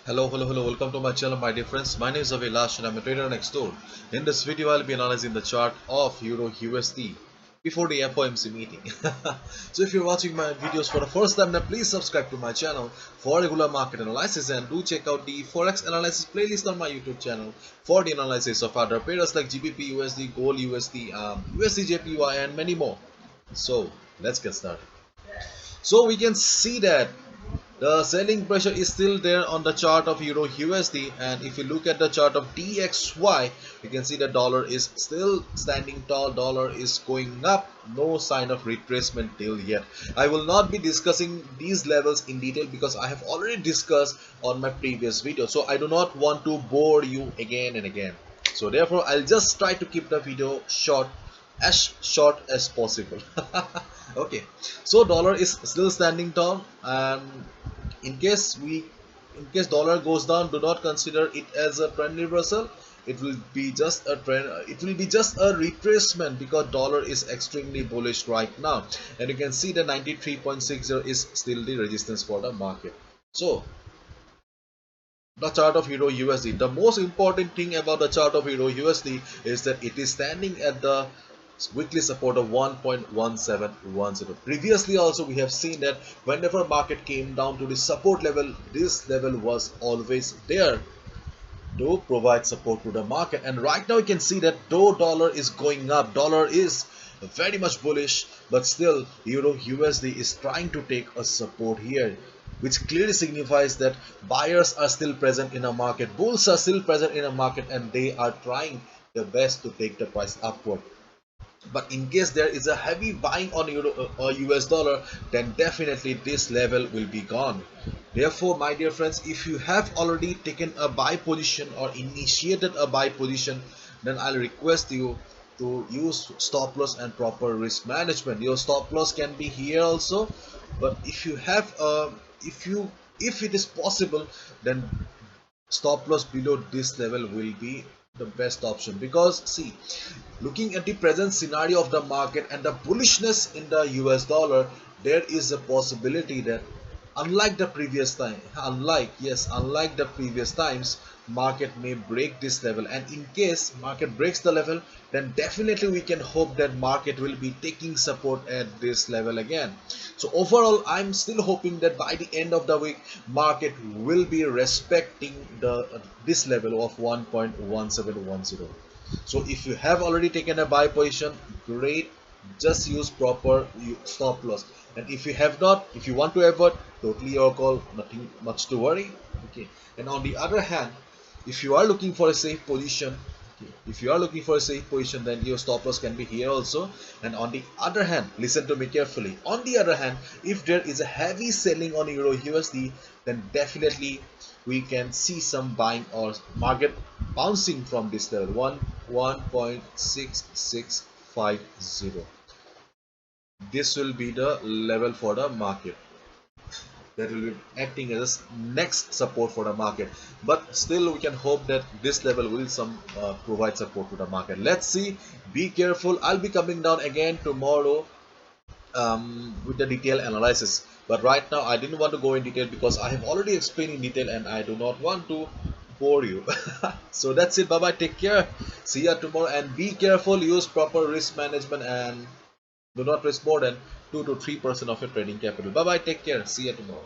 Hello, welcome to my channel, my dear friends. My name is Avilash and I'm a trader next door. In this video, I'll be analyzing the chart of Euro USD before the FOMC meeting. So if you're watching my videos for the first time, then please subscribe to my channel for regular market analysis, and do check out the Forex analysis playlist on my YouTube channel for the analysis of other pairs like GBP USD, Gold USD, USD JPY, and many more. So let's get started. So we can see that the selling pressure is still there on the chart of Euro USD, and if you look at the chart of DXY, you can see the dollar is still standing tall. Dollar is going up, no sign of retracement till yet. I will not be discussing these levels in detail because I have already discussed on my previous video, so I do not want to bore you again and again. So therefore I'll just try to keep the video short as possible. Okay, so dollar is still standing tall, and in case dollar goes down, do not consider it as a trend reversal. It will be just a trend, it will be just a retracement, because dollar is extremely bullish right now, and you can see the 93.60 is still the resistance for the market. So the chart of Euro USD, the most important thing about the chart of Euro USD is that it is standing at the weekly support of 1.1710. Previously also we have seen that whenever market came down to the support level, this level was always there to provide support to the market. And right now you can see that though dollar is going up, dollar is very much bullish, but still Euro USD is trying to take a support here, which clearly signifies that buyers are still present in a market, bulls are still present in a market, and they are trying their best to take the price upward. But in case there is a heavy buying on euro or US dollar, then definitely this level will be gone. Therefore, my dear friends, if you have already taken a buy position or initiated a buy position, then I'll request you to use stop loss and proper risk management. Your stop loss can be here also, but if you have if it is possible, then stop loss below this level will be the best option. Because see, looking at the present scenario of the market and the bullishness in the US dollar, there is a possibility that unlike the previous time, unlike the previous times, market may break this level. And in case market breaks the level, then definitely we can hope that market will be taking support at this level again. So overall, I'm still hoping that by the end of the week, market will be respecting the this level of 1.1710. so if you have already taken a buy position, great, just use proper stop loss. And if you have not, if you want to avoid, totally your call, nothing much to worry. Okay. And on the other hand, if you are looking for a safe position, if you are looking for a safe position, then your stop loss can be here also. And on the other hand, listen to me carefully, on the other hand, if there is a heavy selling on Euro USD, then definitely we can see some buying or market bouncing from this level 1.6650. This will be the level for the market that will be acting as next support for the market. But still we can hope that this level will provide support to the market. Let's see, be careful. I'll be coming down again tomorrow with the detailed analysis, but right now I didn't want to go in detail because I have already explained in detail and I do not want to bore you. So that's it, bye bye, take care, see ya tomorrow, and be careful, use proper risk management, and do not risk more than 2 to 3% of your trading capital. Bye bye, take care, see ya tomorrow.